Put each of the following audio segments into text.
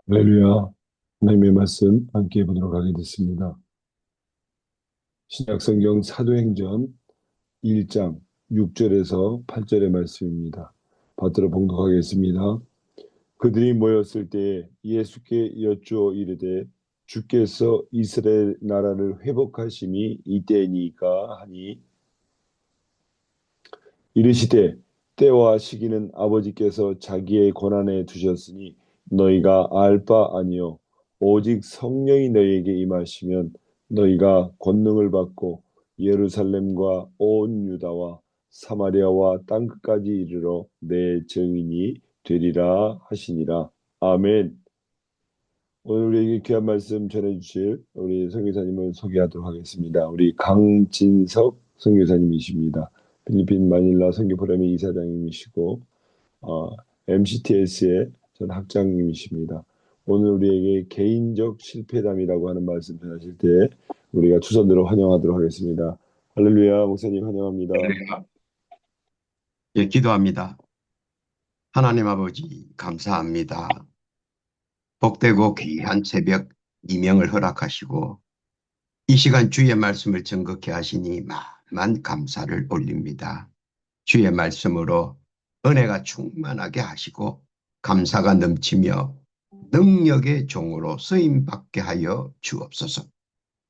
할렐루야. 하나님의 말씀 함께 보도록 하게 됐습니다. 신약성경 사도행전 1장 6절에서 8절의 말씀입니다. 받들어 봉독하겠습니다. 그들이 모였을 때 예수께 여쭈어 이르되 주께서 이스라엘 나라를 회복하심이 이때니까 하니 이르시되 때와 시기는 아버지께서 자기의 권한에 두셨으니 너희가 알 바 아니요 오직 성령이 너희에게 임하시면 너희가 권능을 받고 예루살렘과 온 유다와 사마리아와 땅끝까지 이르러 내 증인이 되리라 하시니라. 아멘. 오늘 우리에게 귀한 말씀 전해주실 우리 선교사님을 소개하도록 하겠습니다. 우리 강진석 선교사님이십니다. 필리핀 마닐라 선교 프로그램의 이사장님이시고 MCTS의 전 학장님이십니다. 오늘 우리에게 개인적 실패담이라고 하는 말씀 전하실 때 우리가 주선으로 환영하도록 하겠습니다. 할렐루야, 목사님 환영합니다. 예, 기도합니다. 하나님 아버지 감사합니다. 복되고 귀한 새벽 이명을 허락하시고 이 시간 주의 말씀을 증거케 하시니 만만 감사를 올립니다. 주의 말씀으로 은혜가 충만하게 하시고 감사가 넘치며 능력의 종으로 쓰임받게 하여 주옵소서.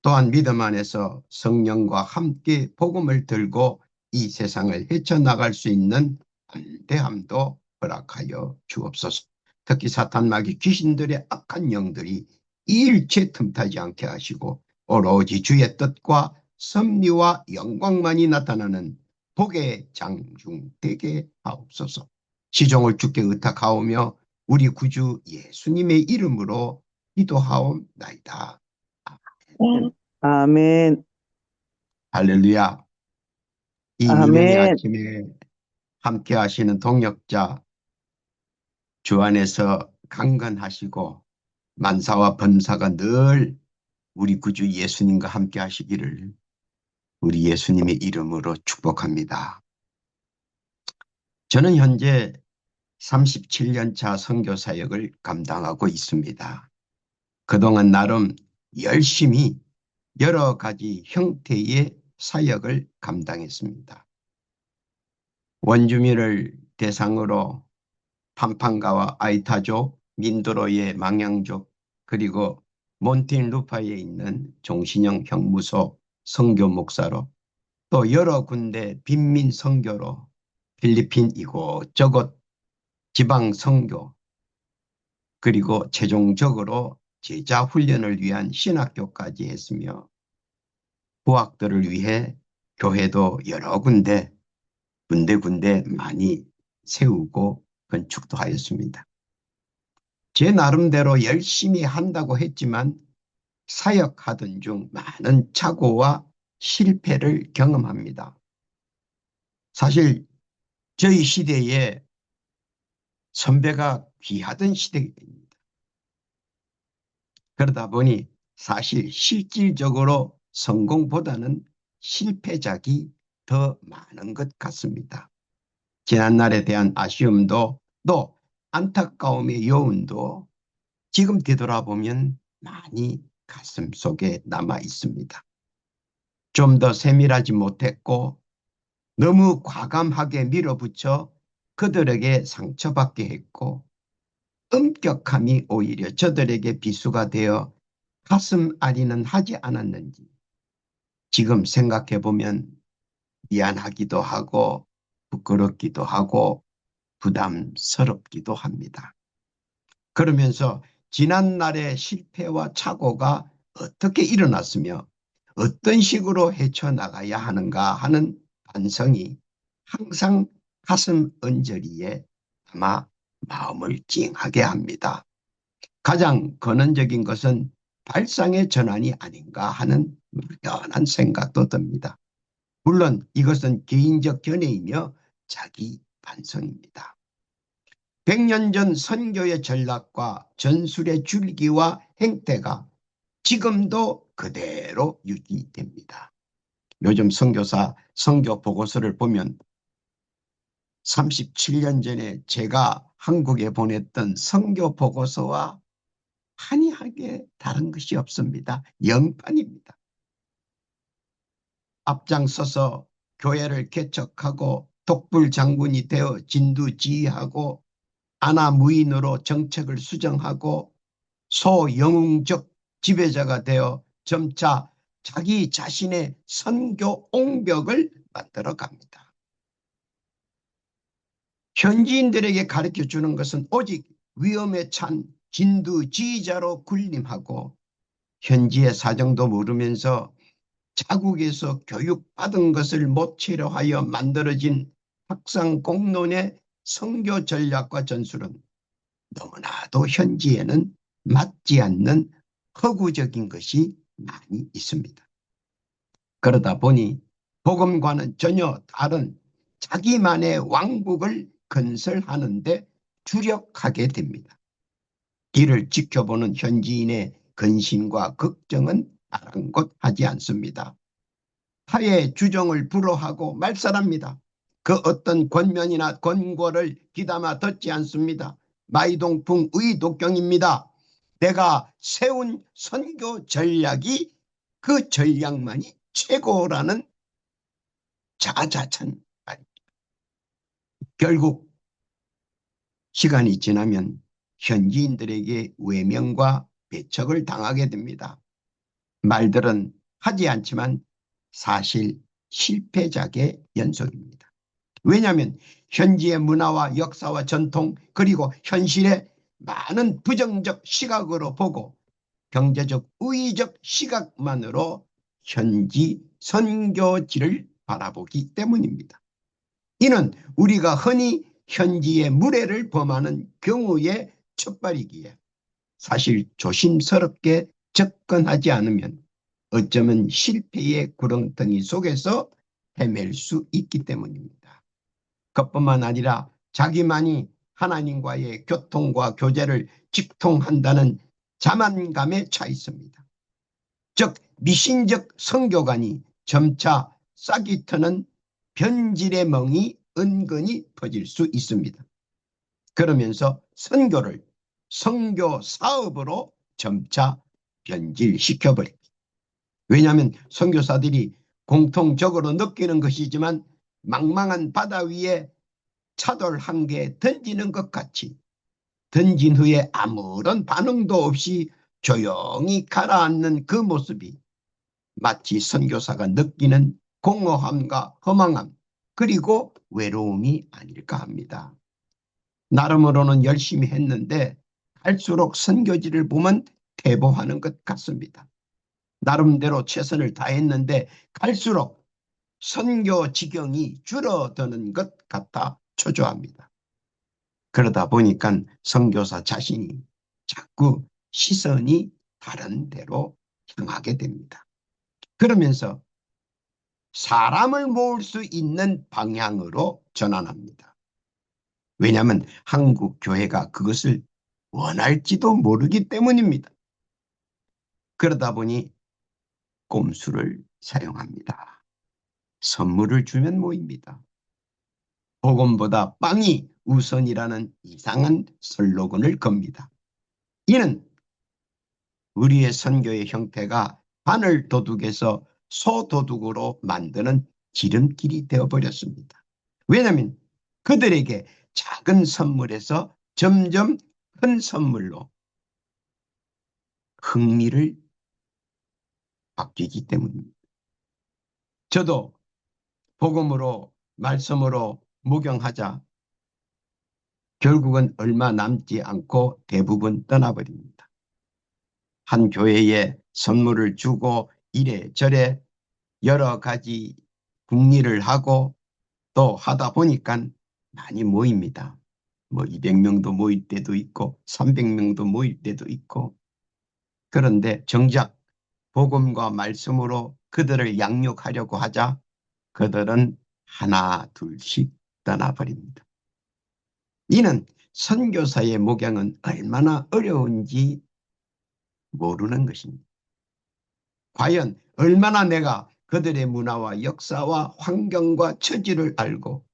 또한 믿음 안에서 성령과 함께 복음을 들고 이 세상을 헤쳐나갈 수 있는 담대함도 허락하여 주옵소서. 특히 사탄 마귀 귀신들의 악한 영들이 일체 틈타지 않게 하시고 오로지 주의 뜻과 섭리와 영광만이 나타나는 복의 장중 되게 하옵소서. 시종을 주께 의탁하오며 우리 구주 예수님의 이름으로 기도하옵나이다. 아멘. 할렐루야. 이 미명의 아멘. 아침에 함께 하시는 동역자 주 안에서 강건하시고 만사와 범사가 늘 우리 구주 예수님과 함께 하시기를 우리 예수님의 이름으로 축복합니다. 저는 현재 37년 차 선교 사역을 감당하고 있습니다. 그동안 나름 열심히 여러 가지 형태의 사역을 감당했습니다. 원주민을 대상으로 팜판가와 아이타족, 민도로의 망양족, 그리고 몬틴루파에 있는 종신형 형무소 선교 목사로 또 여러 군데 빈민 선교로 필리핀 이곳저곳 지방 선교 그리고 최종적으로 제자 훈련을 위한 신학교까지 했으며 부학들을 위해 교회도 여러 군데 많이 세우고 건축도 하였습니다. 제 나름대로 열심히 한다고 했지만 사역하던 중 많은 착오와 실패를 경험합니다. 사실 저희 시대에 선배가 귀하던 시대입니다. 그러다 보니 사실 실질적으로 성공보다는 실패작이 더 많은 것 같습니다. 지난날에 대한 아쉬움도 또 안타까움의 여운도 지금 되돌아보면 많이 가슴 속에 남아 있습니다. 좀 더 세밀하지 못했고 너무 과감하게 밀어붙여 그들에게 상처받게 했고 엄격함이 오히려 저들에게 비수가 되어 가슴 아리는 하지 않았는지 지금 생각해보면 미안하기도 하고 부끄럽기도 하고 부담스럽기도 합니다. 그러면서 지난날의 실패와 착오가 어떻게 일어났으며 어떤 식으로 헤쳐나가야 하는가 하는 반성이 항상 가슴 언저리에 아마 마음을 찡하게 합니다. 가장 근원적인 것은 발상의 전환이 아닌가 하는 막연한 생각도 듭니다. 물론 이것은 개인적 견해이며 자기 반성입니다. 100년 전 선교의 전략과 전술의 줄기와 행태가 지금도 그대로 유지됩니다. 요즘 선교사 선교 보고서를 보면 37년 전에 제가 한국에 보냈던 선교 보고서와 한이하게 다른 것이 없습니다. 영판입니다. 앞장서서 교회를 개척하고 독불 장군이 되어 진두지휘하고 아나무인으로 정책을 수정하고 소영웅적 지배자가 되어 점차 자기 자신의 선교 옹벽을 만들어 갑니다. 현지인들에게 가르쳐주는 것은 오직 위험에 찬 진두지휘자로 군림하고 현지의 사정도 모르면서 자국에서 교육받은 것을 모체로 하여 만들어진 학상공론의 선교 전략과 전술은 너무나도 현지에는 맞지 않는 허구적인 것이 많이 있습니다. 그러다 보니 복음과는 전혀 다른 자기만의 왕국을 건설하는 데 주력하게 됩니다. 이를 지켜보는 현지인의 근심과 걱정은 아랑곳하지 않습니다. 타의 주정을 불허하고 말살합니다. 그 어떤 권면이나 권고를 귀담아 듣지 않습니다. 마이동풍 의독경입니다. 내가 세운 선교 전략이 그 전략만이 최고라는 자자찬 말입니다. 결국 시간이 지나면 현지인들에게 외면과 배척을 당하게 됩니다. 말들은 하지 않지만 사실 실패작의 연속입니다. 왜냐하면 현지의 문화와 역사와 전통 그리고 현실의 많은 부정적 시각으로 보고 경제적 우위적 시각만으로 현지 선교지를 바라보기 때문입니다. 이는 우리가 흔히 현지의 무례를 범하는 경우의 첫발이기에 사실 조심스럽게 접근하지 않으면 어쩌면 실패의 구렁텅이 속에서 헤맬 수 있기 때문입니다. 그뿐만 아니라 자기만이 하나님과의 교통과 교제를 직통한다는 자만감에 차 있습니다. 즉 미신적 선교관이 점차 싹이 트는 변질의 멍이 은근히 퍼질 수 있습니다. 그러면서 선교를 선교 사업으로 점차 변질시켜버립니다. 왜냐하면 선교사들이 공통적으로 느끼는 것이지만 망망한 바다 위에 차돌 한 개 던지는 것 같이 던진 후에 아무런 반응도 없이 조용히 가라앉는 그 모습이 마치 선교사가 느끼는 공허함과 허망함 그리고 외로움이 아닐까 합니다. 나름으로는 열심히 했는데 갈수록 선교지를 보면 퇴보하는 것 같습니다. 나름대로 최선을 다했는데 갈수록 선교 지경이 줄어드는 것 같아 초조합니다. 그러다 보니까 선교사 자신이 자꾸 시선이 다른 데로 향하게 됩니다. 그러면서 사람을 모을 수 있는 방향으로 전환합니다. 왜냐하면 한국 교회가 그것을 원할지도 모르기 때문입니다. 그러다 보니 꼼수를 사용합니다. 선물을 주면 모입니다. 복음보다 빵이 우선이라는 이상한 슬로건을 겁니다. 이는 우리의 선교의 형태가 바늘 도둑에서 소도둑으로 만드는 지름길이 되어버렸습니다. 왜냐하면 그들에게 작은 선물에서 점점 큰 선물로 흥미를 바뀌기 때문입니다. 저도 복음으로 말씀으로 목용하자 결국은 얼마 남지 않고 대부분 떠나버립니다. 한 교회에 선물을 주고 이래저래 여러 가지 궁리를 하고 또 하다 보니까 많이 모입니다. 뭐 200명도 모일 때도 있고 300명도 모일 때도 있고 그런데 정작 복음과 말씀으로 그들을 양육하려고 하자 그들은 하나 둘씩 떠나버립니다. 이는 선교사의 목양은 얼마나 어려운지 모르는 것입니다. 과연 얼마나 내가 그들의 문화와 역사와 환경과 처지를 알고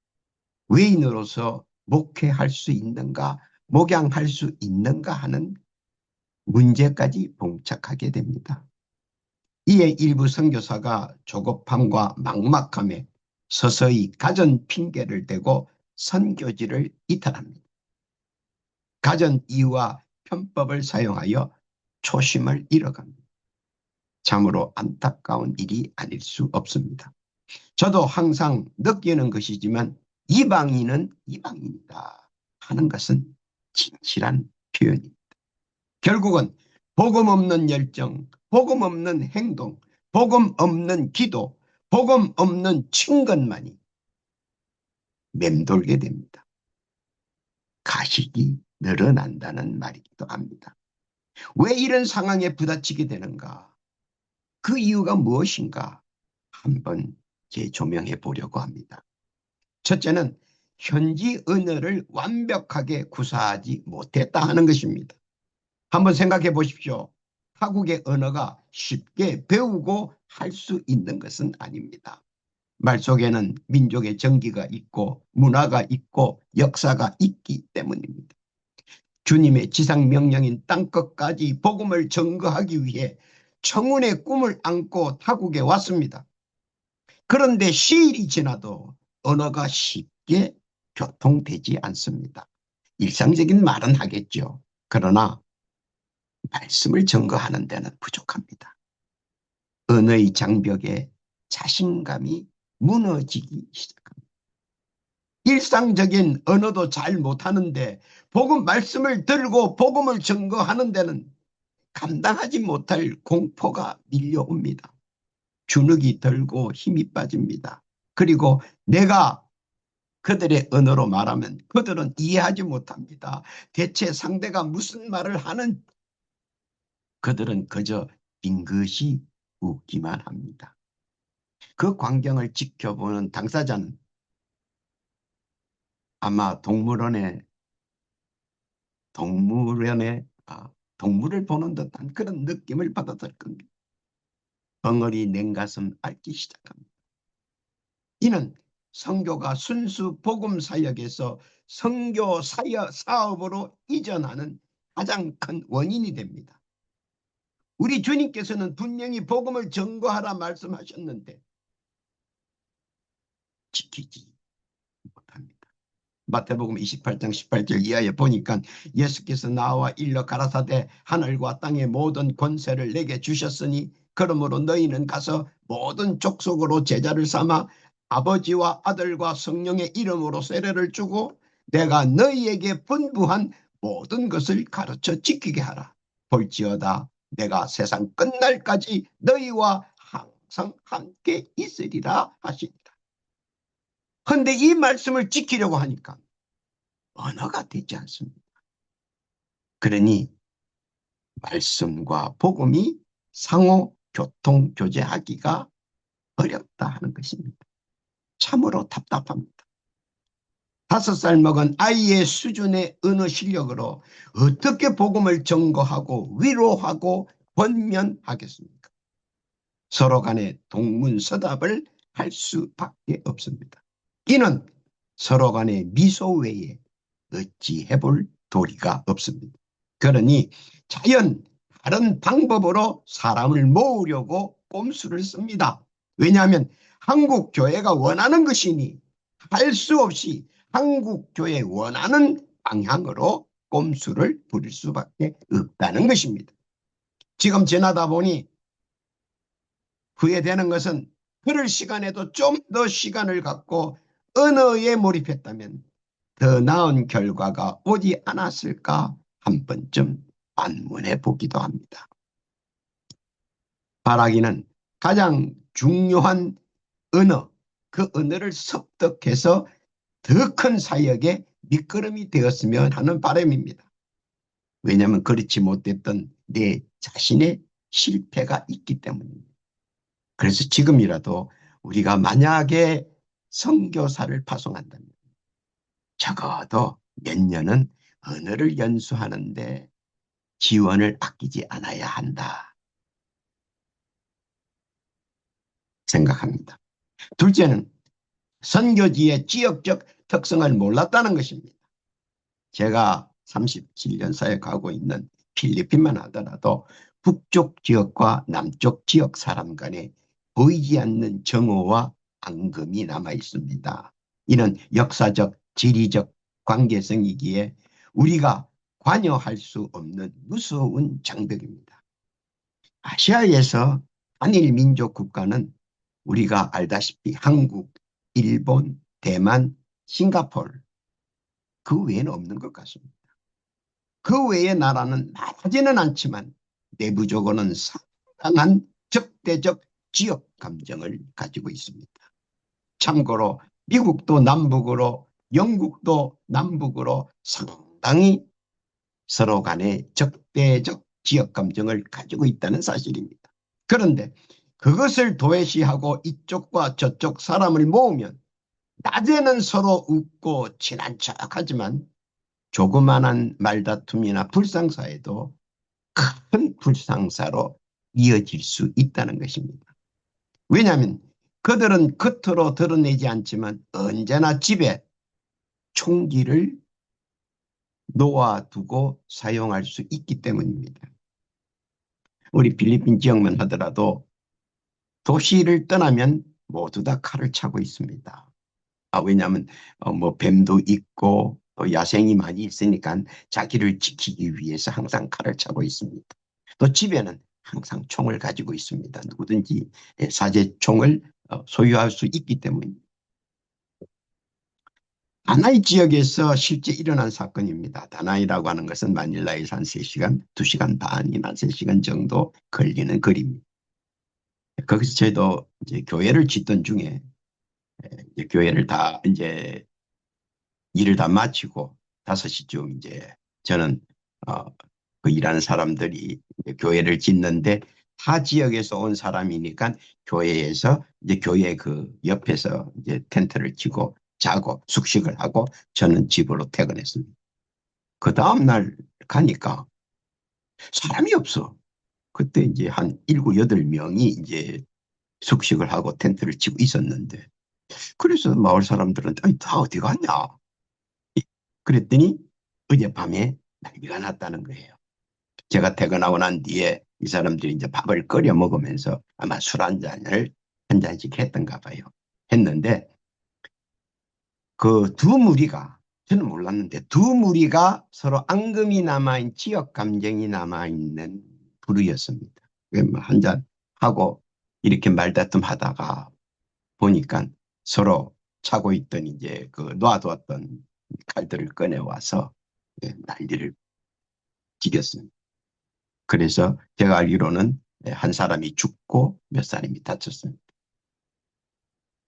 외인으로서 목회할 수 있는가, 목양할 수 있는가 하는 문제까지 봉착하게 됩니다. 이에 일부 선교사가 조급함과 막막함에 서서히 가전 핑계를 대고 선교지를 이탈합니다. 가전 이유와 편법을 사용하여 초심을 잃어갑니다. 참으로 안타까운 일이 아닐 수 없습니다. 저도 항상 느끼는 것이지만 이방인은 이방인이다 하는 것은 진실한 표현입니다. 결국은 복음 없는 열정, 복음 없는 행동, 복음 없는 기도, 복음 없는 친근만이 맴돌게 됩니다. 가식이 늘어난다는 말이기도 합니다. 왜 이런 상황에 부딪히게 되는가? 그 이유가 무엇인가? 한번 재조명해 보려고 합니다. 첫째는 현지 언어를 완벽하게 구사하지 못했다 하는 것입니다. 한번 생각해 보십시오. 타국의 언어가 쉽게 배우고 할 수 있는 것은 아닙니다. 말 속에는 민족의 정기가 있고 문화가 있고 역사가 있기 때문입니다. 주님의 지상명령인 땅끝까지 복음을 전거하기 위해 청운의 꿈을 안고 타국에 왔습니다. 그런데 시일이 지나도 언어가 쉽게 교통되지 않습니다. 일상적인 말은 하겠죠. 그러나 말씀을 전거하는 데는 부족합니다. 언어의 장벽에 자신감이 무너지기 시작합니다. 일상적인 언어도 잘 못하는데 복음 말씀을 들고 복음을 전거하는 데는 감당하지 못할 공포가 밀려옵니다. 주눅이 들고 힘이 빠집니다. 그리고 내가 그들의 언어로 말하면 그들은 이해하지 못합니다. 대체 상대가 무슨 말을 하는 그들은 그저 빙긋이 웃기만 합니다. 그 광경을 지켜보는 당사자는 아마 동물을 보는 듯한 그런 느낌을 받았을 겁니다. 벙어리 냉가슴 앓기 시작합니다. 이는 선교가 순수 복음 사역에서 선교 사업으로 이전하는 가장 큰 원인이 됩니다. 우리 주님께서는 분명히 복음을 전거하라 말씀하셨는데 지키지 못합니다. 마태복음 28장 18절 이하에 보니까 예수께서 나와 일러 가라사대 하늘과 땅의 모든 권세를 내게 주셨으니 그러므로 너희는 가서 모든 족속으로 제자를 삼아 아버지와 아들과 성령의 이름으로 세례를 주고 내가 너희에게 분부한 모든 것을 가르쳐 지키게 하라. 볼지어다 내가 세상 끝날까지 너희와 항상 함께 있으리라 하시니라. 그런데 이 말씀을 지키려고 하니까 언어가 되지 않습니다. 그러니 말씀과 복음이 상호 교통 교제하기가 어렵다 하는 것입니다. 참으로 답답합니다. 5살 먹은 아이의 수준의 언어 실력으로 어떻게 복음을 전거하고 위로하고 권면하겠습니까? 서로 간에 동문서답을 할 수밖에 없습니다. 이는 서로 간의 미소 외에 어찌 해볼 도리가 없습니다. 그러니 자연 다른 방법으로 사람을 모으려고 꼼수를 씁니다. 왜냐하면 한국 교회가 원하는 것이니 할 수 없이 한국 교회 원하는 방향으로 꼼수를 부릴 수밖에 없다는 것입니다. 지금 지나다 보니 후회되는 것은 그럴 시간에도 좀 더 시간을 갖고 언어에 몰입했다면 더 나은 결과가 오지 않았을까 한 번쯤 반문해 보기도 합니다. 바라기는 가장 중요한 언어, 그 언어를 습득해서 더 큰 사역의 밑거름이 되었으면 하는 바람입니다. 왜냐하면 그렇지 못했던 내 자신의 실패가 있기 때문입니다. 그래서 지금이라도 우리가 만약에 선교사를 파송한다면 적어도 몇 년은 언어를 연수하는데 지원을 아끼지 않아야 한다 생각합니다. 둘째는 선교지의 지역적 특성을 몰랐다는 것입니다. 제가 37년 사역하고 있는 필리핀만 하더라도 북쪽 지역과 남쪽 지역 사람 간에 보이지 않는 정오와 앙금이 남아 있습니다. 이런 역사적, 지리적 관계성이기에 우리가 관여할 수 없는 무서운 장벽입니다. 아시아에서 한일 민족 국가는 우리가 알다시피 한국, 일본, 대만, 싱가포르 그 외에는 없는 것 같습니다. 그 외의 나라는 말하지는 않지만 내부적으로는 상당한 적대적 지역 감정을 가지고 있습니다. 참고로 미국도 남북으로 영국도 남북으로 상당히 서로 간에 적대적 지역 감정을 가지고 있다는 사실입니다. 그런데 그것을 도외시하고 이쪽과 저쪽 사람을 모으면 낮에는 서로 웃고 친한 척하지만 조그마한 말다툼이나 불상사에도 큰 불상사로 이어질 수 있다는 것입니다. 왜냐하면 그들은 겉으로 드러내지 않지만 언제나 집에 총기를 놓아두고 사용할 수 있기 때문입니다. 우리 필리핀 지역만 하더라도 도시를 떠나면 모두 다 칼을 차고 있습니다. 왜냐하면 뭐 뱀도 있고 또 야생이 많이 있으니까 자기를 지키기 위해서 항상 칼을 차고 있습니다. 또 집에는 항상 총을 가지고 있습니다. 누구든지 사제총을 소유할 수 있기 때문입니다. 다나이 지역에서 실제 일어난 사건입니다. 다나이라고 하는 것은 마닐라에서 한 3시간, 2시간 반이나 3시간 정도 걸리는 거리입니다. 거기서 저희도 이제 교회를 짓던 중에 이제 교회를 다 이제 일을 다 마치고 5시쯤 이제 저는 그 일하는 사람들이 이제 교회를 짓는데 타 지역에서 온 사람이니까 교회에서 이제 교회 그 옆에서 이제 텐트를 치고 자고 숙식을 하고 저는 집으로 퇴근했습니다. 그 다음날 가니까 사람이 없어. 그때 이제 한 7, 8명이 이제 숙식을 하고 텐트를 치고 있었는데 그래서 마을 사람들은 아니, 다 어디 갔냐? 그랬더니 어젯밤에 난리가 났다는 거예요. 제가 퇴근하고 난 뒤에 이 사람들이 이제 밥을 끓여 먹으면서 아마 술 한 잔씩 했던가 봐요. 했는데 그 두 무리가 저는 몰랐는데 두 무리가 서로 앙금이 남아있는 지역 감정이 남아있는 부류였습니다. 한 잔 하고 이렇게 말다툼 하다가 보니까 서로 차고 있던 이제 그 놔두었던 칼들을 꺼내와서 난리를 지겼습니다. 그래서 제가 알기로는 한 사람이 죽고 몇 사람이 다쳤습니다.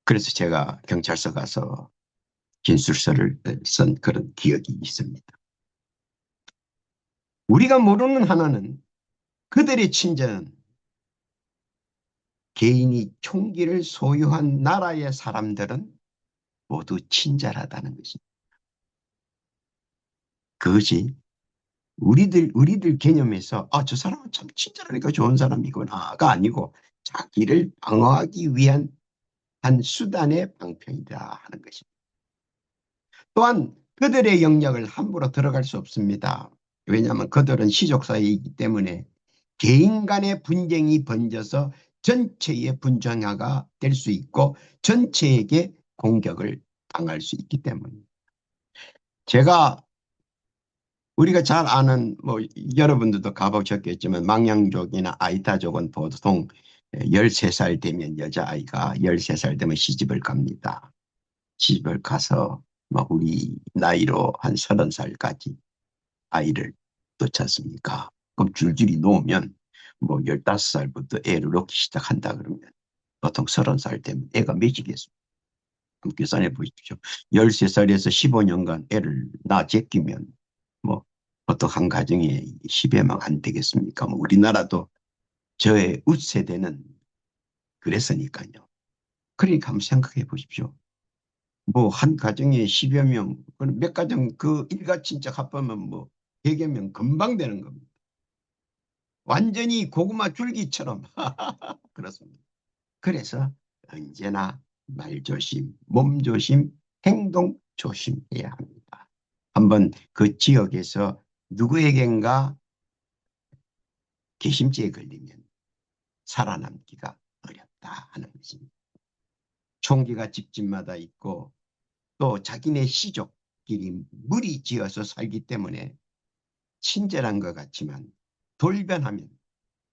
그래서 제가 경찰서 가서 진술서를 쓴 그런 기억이 있습니다. 우리가 모르는 하나는 그들의 친정은 개인이 총기를 소유한 나라의 사람들은 모두 친절하다는 것입니다. 그것이 우리들 개념에서 저 사람은 참 친절하니까 좋은 사람이구나가 아니고 자기를 방어하기 위한 한 수단의 방편이다 하는 것입니다. 또한 그들의 영역을 함부로 들어갈 수 없습니다. 왜냐하면 그들은 시족사회이기 때문에 개인 간의 분쟁이 번져서 전체의 분쟁화가 될 수 있고 전체에게 공격을 당할 수 있기 때문입니다. 제가 우리가 잘 아는 뭐 여러분들도 가보셨겠지만 망양족이나 아이타족은 보통 13살 되면 여자아이가 13살 되면 시집을 갑니다. 시집을 가서 우리 나이로 한 30살까지 아이를 낳지 않습니까? 그럼 줄줄이 놓으면 15살부터 애를 낳기 시작한다 그러면 보통 30살 되면 애가 몇이겠습니까? 한번 계산해 보십시오. 13살에서 15년간 애를 낳아 제끼면 보통 한 가정에 10여명 안 되겠습니까? 우리나라도 저의 웃세대는 그랬으니까요. 그러니까 한번 생각해 보십시오. 한 가정에 10여 명, 몇 가정 그 일가친척 합하면 100여 명 금방 되는 겁니다. 완전히 고구마 줄기처럼 그렇습니다. 그래서 언제나 말조심, 몸조심, 행동 조심해야 합니다. 한번 그 지역에서 누구에겐가 개심죄에 걸리면 살아남기가 어렵다 하는 것입니다. 총기가 집집마다 있고 또 자기네 시족끼리 무리지어서 살기 때문에 친절한 것 같지만 돌변하면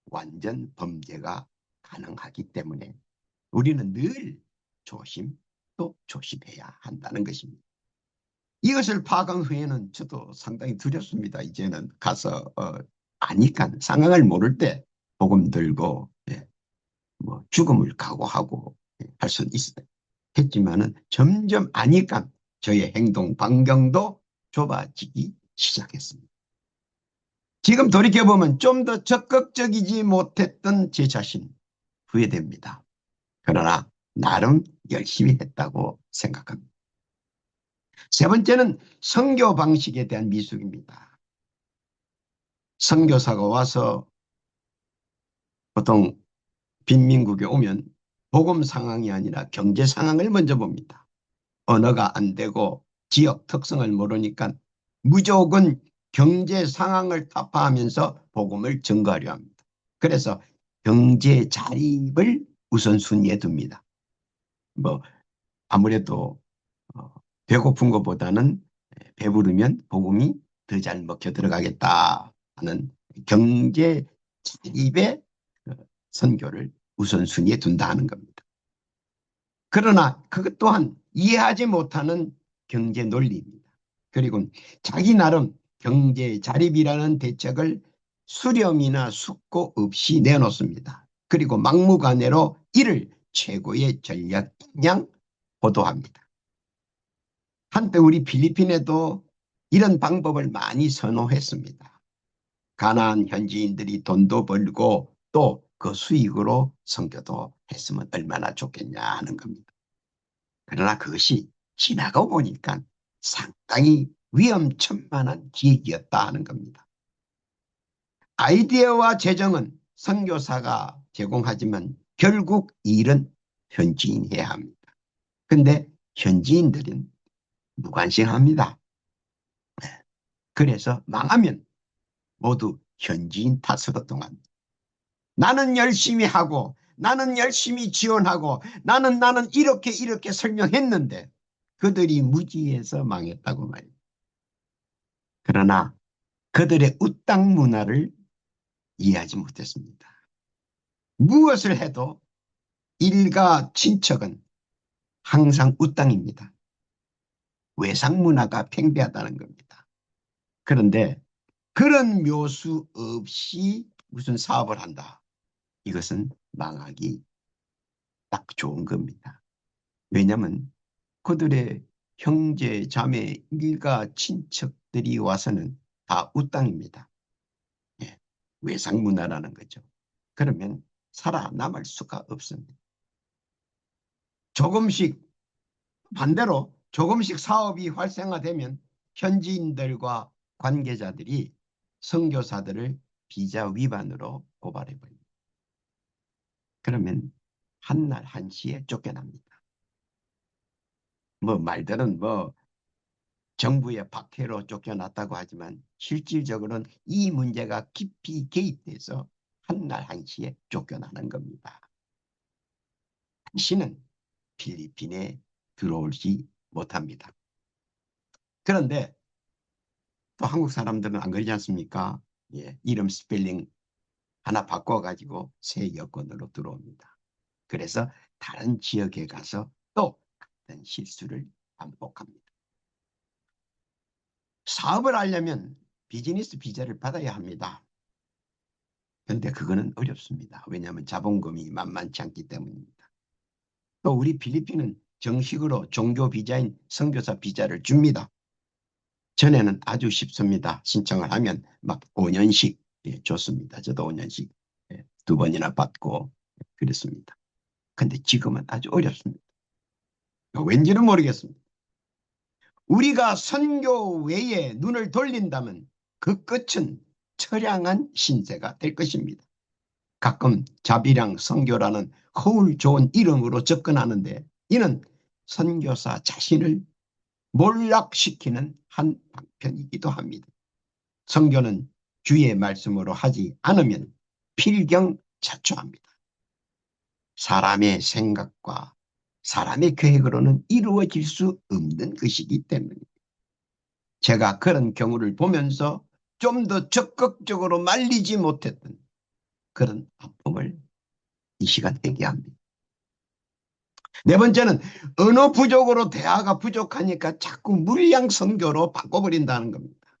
완전 범죄가 가능하기 때문에 우리는 늘 조심 또 조심해야 한다는 것입니다. 이것을 파악한 후에는 저도 상당히 두렵습니다. 이제는 가서 아니까 상황을 모를 때 복음 들고 뭐 죽음을 각오하고 할 수는 있어요. 했지만은 점점 아니까 저의 행동 반경도 좁아지기 시작했습니다. 지금 돌이켜보면 좀 더 적극적이지 못했던 제 자신 후회됩니다. 그러나 나름 열심히 했다고 생각합니다. 세 번째는 선교 방식에 대한 미숙입니다. 선교사가 와서 보통 빈민국에 오면 복음 상황이 아니라 경제 상황을 먼저 봅니다. 언어가 안 되고 지역 특성을 모르니까 무조건 경제 상황을 타파하면서 복음을 전가하려 합니다. 그래서 경제 자립을 우선순위에 둡니다. 뭐 아무래도 배고픈 것보다는 배부르면 복음이 더 잘 먹혀 들어가겠다 하는 경제 자립의 선교를 우선순위에 둔다 하는 겁니다. 그러나 그것 또한 이해하지 못하는 경제 논리입니다. 그리고 자기 나름 경제 자립이라는 대책을 수렴이나 숙고 없이 내놓습니다. 그리고 막무가내로 이를 최고의 전략양 보도합니다. 한때 우리 필리핀에도 이런 방법을 많이 선호했습니다. 가난한 현지인들이 돈도 벌고 또 그 수익으로 선교도 했으면 얼마나 좋겠냐 하는 겁니다. 그러나 그것이 지나고 보니까 상당히 위험천만한 기획이었다 하는 겁니다. 아이디어와 재정은 선교사가 제공하지만 결국 일은 현지인이 해야 합니다. 근데 현지인들은 무관심합니다. 그래서 망하면 모두 현지인 탓으로 통합니다. 나는 열심히 하고 나는 열심히 지원하고 나는 이렇게 설명했는데 그들이 무지해서 망했다고 말입니다. 그러나 그들의 우땅 문화를 이해하지 못했습니다. 무엇을 해도 일가 친척은 항상 우땅입니다. 외상 문화가 팽배하다는 겁니다. 그런데 그런 묘수 없이 무슨 사업을 한다. 이것은 망하기 딱 좋은 겁니다. 왜냐하면 그들의 형제, 자매, 일가, 친척들이 와서는 다 우땅입니다. 외상 문화라는 거죠. 그러면 살아남을 수가 없습니다. 조금씩 반대로 조금씩 사업이 활성화되면 현지인들과 관계자들이 선교사들을 비자 위반으로 고발해버립니다. 그러면 한날 한시에 쫓겨납니다. 뭐 말들은 뭐 정부의 박해로 쫓겨났다고 하지만 실질적으로는 이 문제가 깊이 개입돼서 한날 한시에 쫓겨나는 겁니다. 다시는 필리핀에 들어오지 못합니다. 그런데 또 한국 사람들은 안 그러지 않습니까? 이름 스펠링 하나 바꿔가지고 새 여권으로 들어옵니다. 그래서 다른 지역에 가서 또 같은 실수를 반복합니다. 사업을 하려면 비즈니스 비자를 받아야 합니다. 그런데 그거는 어렵습니다. 왜냐하면 자본금이 만만치 않기 때문입니다. 또 우리 필리핀은 정식으로 종교 비자인 선교사 비자를 줍니다. 전에는 아주 쉽습니다. 신청을 하면 막 5년씩 줬습니다. 저도 5년씩 2번이나 받고 그랬습니다. 근데 지금은 아주 어렵습니다. 왠지는 모르겠습니다. 우리가 선교 외에 눈을 돌린다면 그 끝은 처량한 신세가 될 것입니다. 가끔 자비랑 선교라는 허울 좋은 이름으로 접근하는데 이는 선교사 자신을 몰락시키는 한 방편이기도 합니다. 선교는 주의 말씀으로 하지 않으면 필경자초합니다. 사람의 생각과 사람의 계획으로는 이루어질 수 없는 것이기 때문에 제가 그런 경우를 보면서 좀 더 적극적으로 말리지 못했던 그런 아픔을 이 시간 얘기합니다. 네 번째는 언어 부족으로 대화가 부족하니까 자꾸 물량 선교로 바꿔버린다는 겁니다.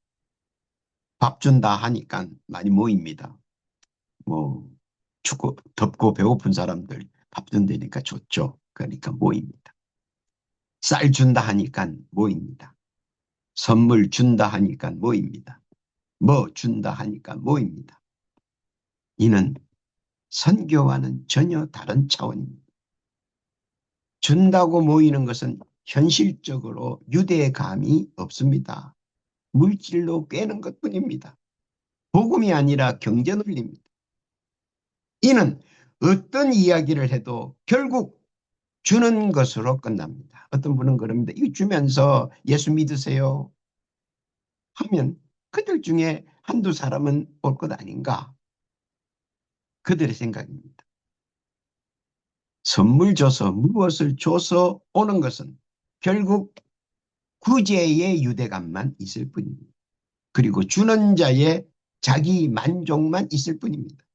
밥 준다 하니까 많이 모입니다. 뭐 춥고 덥고 배고픈 사람들 밥 준다니까 좋죠. 그러니까 모입니다. 쌀 준다 하니까 모입니다. 선물 준다 하니까 모입니다. 뭐 준다 하니까 모입니다. 이는 선교와는 전혀 다른 차원입니다. 준다고 모이는 것은 현실적으로 유대감이 없습니다. 물질로 꿰는 것뿐입니다. 복음이 아니라 경제 논리입니다. 이는 어떤 이야기를 해도 결국 주는 것으로 끝납니다. 어떤 분은 그럽니다. 이거 주면서 예수 믿으세요 하면 그들 중에 한두 사람은 올 것 아닌가? 그들의 생각입니다. 선물 줘서 무엇을 줘서 오는 것은 결국 구제의 유대감만 있을 뿐입니다. 그리고 주는 자의 자기 만족만 있을 뿐입니다.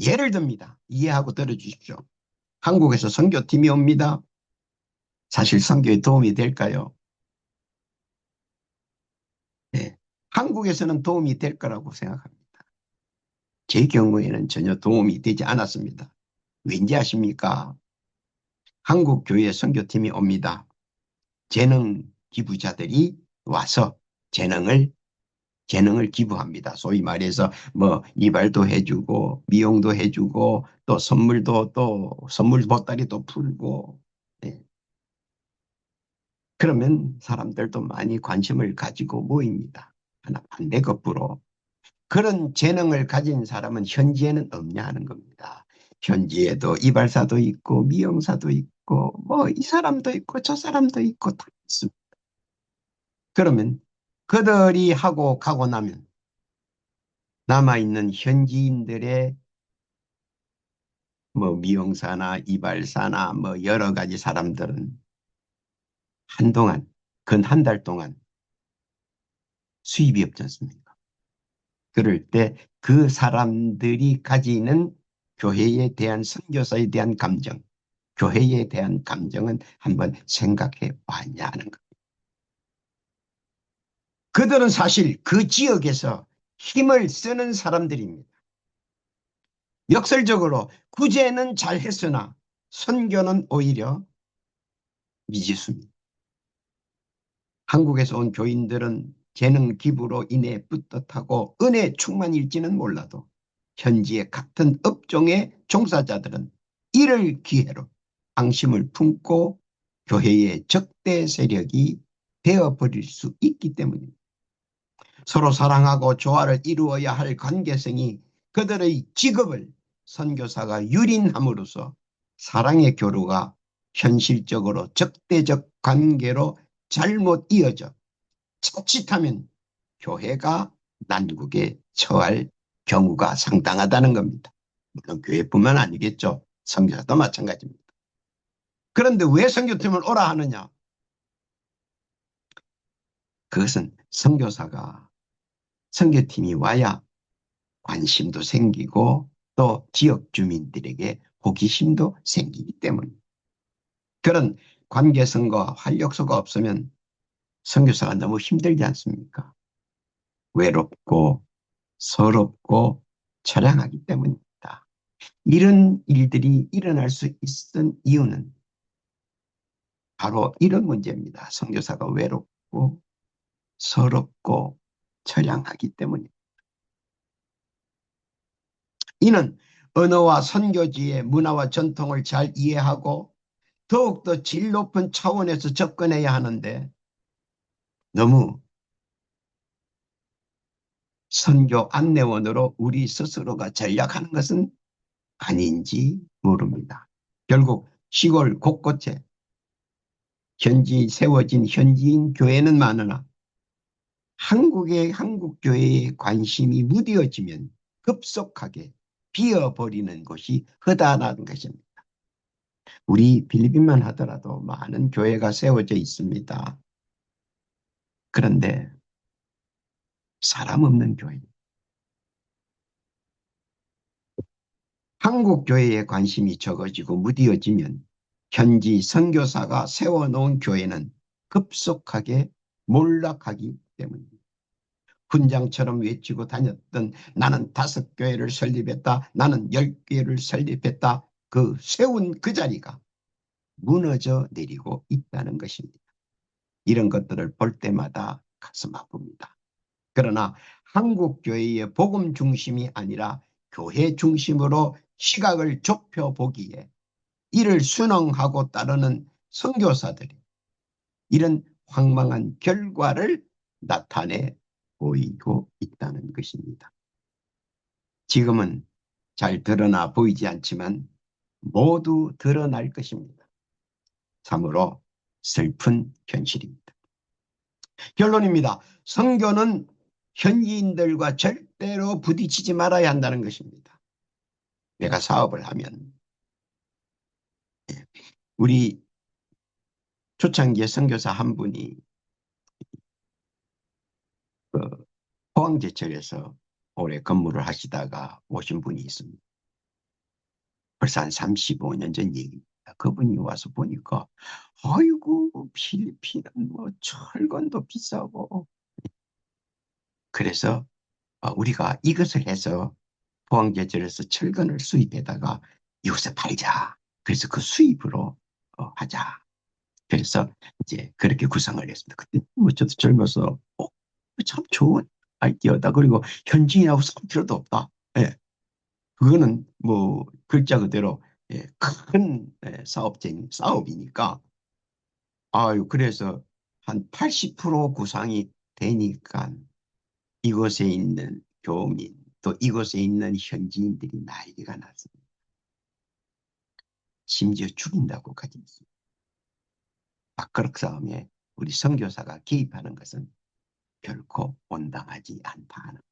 예를 듭니다. 이해하고 들어주십시오. 한국에서 선교팀이 옵니다. 사실 선교에 도움이 될까요? 네. 한국에서는 도움이 될 거라고 생각합니다. 제 경우에는 전혀 도움이 되지 않았습니다. 왠지 아십니까? 한국 교회 선교팀이 옵니다. 재능 기부자들이 와서 재능을 기부합니다. 소위 말해서 뭐 이발도 해주고 미용도 해주고 또 선물도 또 선물 보따리도 풀고 네. 그러면 사람들도 많이 관심을 가지고 모입니다. 하나 반대 거꾸로 그런 재능을 가진 사람은 현지에는 없냐 하는 겁니다. 현지에도 이발사도 있고 미용사도 있고 뭐 이 사람도 있고 저 사람도 있고 다 있습니다. 그러면 그들이 하고 가고 나면 남아있는 현지인들의 뭐 미용사나 이발사나 뭐 여러 가지 사람들은 한동안 근 한 달 동안 수입이 없지 않습니까? 그럴 때 그 사람들이 가지는 교회에 대한 선교사에 대한 감정, 교회에 대한 감정은 한번 생각해 봐야 하는 것. 그들은 사실 그 지역에서 힘을 쓰는 사람들입니다. 역설적으로 구제는 잘했으나 선교는 오히려 미지수입니다. 한국에서 온 교인들은 재능 기부로 인해 뿌듯하고 은혜 충만일지는 몰라도 현지의 같은 업종의 종사자들은 이를 기회로 앙심을 품고 교회의 적대 세력이 되어버릴 수 있기 때문입니다. 서로 사랑하고 조화를 이루어야 할 관계성이 그들의 직업을 선교사가 유린함으로써 사랑의 교류가 현실적으로 적대적 관계로 잘못 이어져 자칫하면 교회가 난국에 처할 경우가 상당하다는 겁니다. 물론 교회뿐만 아니겠죠. 선교사도 마찬가지입니다. 그런데 왜 선교팀을 오라 하느냐? 그것은 선교사가 선교팀이 와야 관심도 생기고 또 지역 주민들에게 호기심도 생기기 때문입니다. 그런 관계성과 활력소가 없으면 선교사가 너무 힘들지 않습니까? 외롭고 서럽고 처량하기 때문입니다. 이런 일들이 일어날 수 있었던 이유는 바로 이런 문제입니다. 선교사가 외롭고 서럽고 처량하기 때문입니다. 이는 언어와 선교지의 문화와 전통을 잘 이해하고 더욱더 질 높은 차원에서 접근해야 하는데 너무 선교 안내원으로 우리 스스로가 전략하는 것은 아닌지 모릅니다. 결국 시골 곳곳에 세워진 현지인 교회는 많으나 한국 교회에 관심이 무뎌지면 급속하게 비어버리는 곳이 허다하다는 것입니다. 우리 필리핀만 하더라도 많은 교회가 세워져 있습니다. 그런데 사람 없는 교회. 한국 교회에 관심이 적어지고 무디어지면 현지 선교사가 세워놓은 교회는 급속하게 몰락하기 때문입니다. 훈장처럼 외치고 다녔던 나는 5교회를 설립했다. 나는 10교회를 설립했다. 그 세운 그 자리가 무너져 내리고 있다는 것입니다. 이런 것들을 볼 때마다 가슴 아픕니다. 그러나 한국 교회의 복음 중심이 아니라 교회 중심으로 시각을 좁혀보기에 이를 순응하고 따르는 선교사들이 이런 황망한 결과를 나타내 보이고 있다는 것입니다. 지금은 잘 드러나 보이지 않지만 모두 드러날 것입니다. 참으로 슬픈 현실입니다. 결론입니다. 선교는 현지인들과 절대로 부딪히지 말아야 한다는 것입니다. 내가 사업을 하면 우리 초창기에 선교사 한 분이 그 포항제철에서 오래 근무를 하시다가 오신 분이 있습니다. 벌써 한 35년 전 얘기입니다. 그분이 와서 보니까 아이고 필리핀은 뭐 철근도 비싸고 그래서 우리가 이것을 해서 포항제철에서 철근을 수입해다가 이곳에 팔자. 그래서 그 수입으로 하자. 그래서 이제 그렇게 구상을 했습니다. 그때 뭐 저도 젊어서 참 좋은 아이디어다. 그리고 현지인하고 싸울 필요도 없다. 예. 그거는 뭐 글자 그대로 큰 사업이니까 아유 그래서 한 80% 구상이 되니까 이곳에 있는 교민 또 이곳에 있는 현지인들이 난리가 났습니다. 심지어 죽인다고까지 했습니다. 밥그릇 싸움에 우리 선교사가 개입하는 것은 결코 온당하지 않다는 것.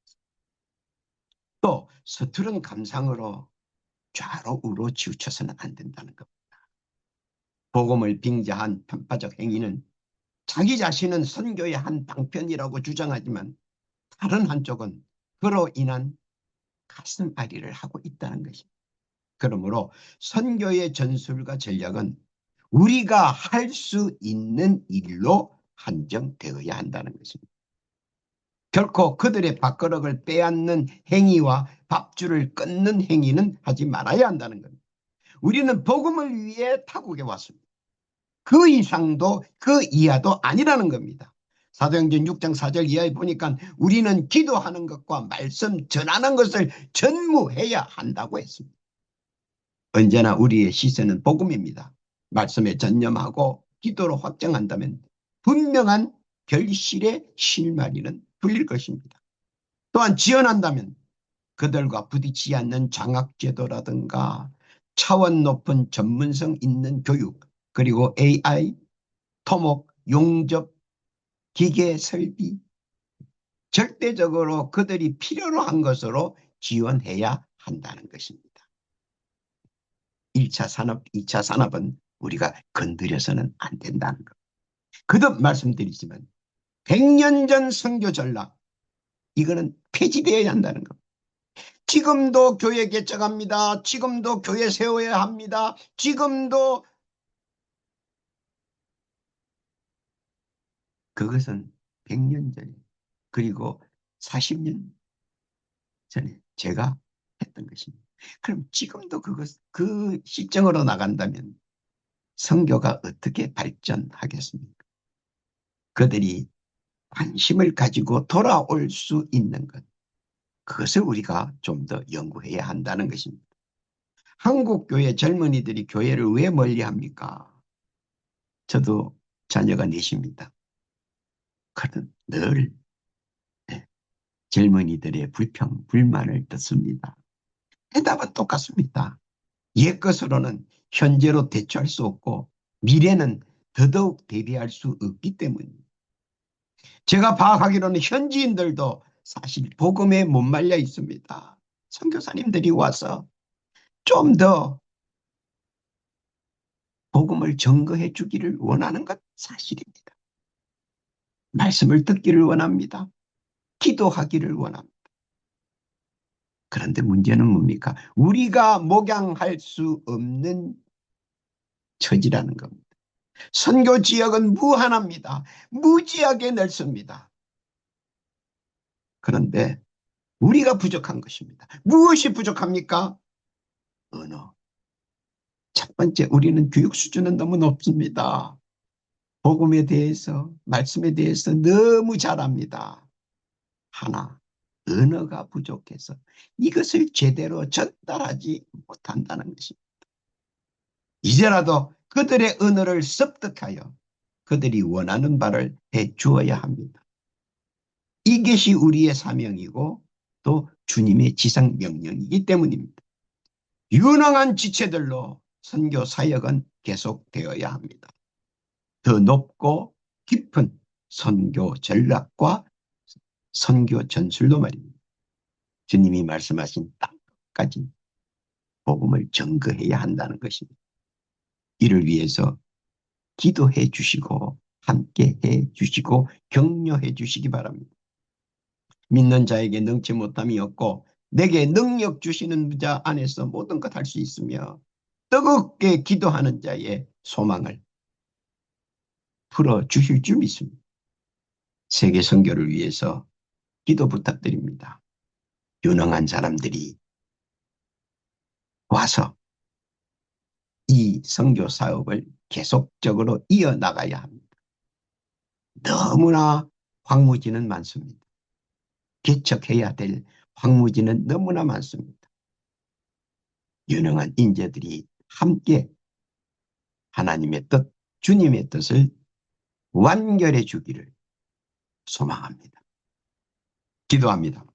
또 서투른 감상으로 좌로 우로 치우쳐서는 안 된다는 겁니다. 복음을 빙자한 편파적 행위는 자기 자신은 선교의 한 방편이라고 주장하지만 다른 한쪽은 그로 인한 가슴앓이를 하고 있다는 것입니다. 그러므로 선교의 전술과 전략은 우리가 할 수 있는 일로 한정되어야 한다는 것입니다. 결코 그들의 밥그릇을 빼앗는 행위와 밥줄을 끊는 행위는 하지 말아야 한다는 겁니다. 우리는 복음을 위해 타국에 왔습니다. 그 이상도 그 이하도 아니라는 겁니다. 사도행전 6장 4절 이하에 보니까 우리는 기도하는 것과 말씀 전하는 것을 전무해야 한다고 했습니다. 언제나 우리의 시선은 복음입니다. 말씀에 전념하고 기도로 확정한다면 분명한 결실의 실마리는 풀릴 것입니다. 또한 지원한다면 그들과 부딪히지 않는 장학제도라든가 차원 높은 전문성 있는 교육 그리고 AI, 토목, 용접, 기계 설비 절대적으로 그들이 필요로 한 것으로 지원해야 한다는 것입니다. 1차 산업, 2차 산업은 우리가 건드려서는 안 된다는 것. 거듭 말씀드리지만 100년 전 선교 전략 이거는 폐지되어야 한다는 것. 지금도 교회 개척합니다. 지금도 교회 세워야 합니다. 지금도 그것은 100년 전에 그리고 40년 전에 제가 했던 것입니다. 그럼 지금도 그 시점으로 나간다면 선교가 어떻게 발전하겠습니까? 그들이 관심을 가지고 돌아올 수 있는 것. 그것을 우리가 좀 더 연구해야 한다는 것입니다. 한국 교회 젊은이들이 교회를 왜 멀리합니까? 저도 자녀가 넷입니다. 그는 늘 젊은이들의 불만을 듣습니다. 대답은 똑같습니다. 옛 것으로는 현재로 대처할 수 없고 미래는 더더욱 대비할 수 없기 때문입니다. 제가 파악하기로는 현지인들도 사실 복음에 못 말려 있습니다. 선교사님들이 와서 좀 더 복음을 증거해 주기를 원하는 것 사실입니다. 말씀을 듣기를 원합니다. 기도하기를 원합니다. 그런데 문제는 뭡니까? 우리가 목양할 수 없는 처지라는 겁니다. 선교 지역은 무한합니다. 무지하게 넓습니다. 그런데 우리가 부족한 것입니다. 무엇이 부족합니까? 언어. 첫 번째, 우리는 교육 수준은 너무 높습니다. 복음에 대해서, 말씀에 대해서 너무 잘합니다. 하나, 언어가 부족해서 이것을 제대로 전달하지 못한다는 것입니다. 이제라도 그들의 언어를 습득하여 그들이 원하는 바를 해 주어야 합니다. 이것이 우리의 사명이고 또 주님의 지상 명령이기 때문입니다. 유능한 지체들로 선교 사역은 계속되어야 합니다. 더 높고 깊은 선교 전략과 선교 전술도 말입니다. 주님이 말씀하신 땅까지 복음을 전거해야 한다는 것입니다. 이를 위해서 기도해 주시고 함께 해 주시고 격려해 주시기 바랍니다. 믿는 자에게 능치 못함이 없고 내게 능력 주시는 자 안에서 모든 것 할 수 있으며 뜨겁게 기도하는 자의 소망을 풀어주실 줄 믿습니다. 세계 선교를 위해서 기도 부탁드립니다. 유능한 사람들이 와서 이 선교 사업을 계속적으로 이어나가야 합니다. 너무나 황무지는 많습니다. 개척해야 될 황무지는 너무나 많습니다. 유능한 인재들이 함께 하나님의 뜻, 주님의 뜻을 완결해 주기를 소망합니다. 기도합니다.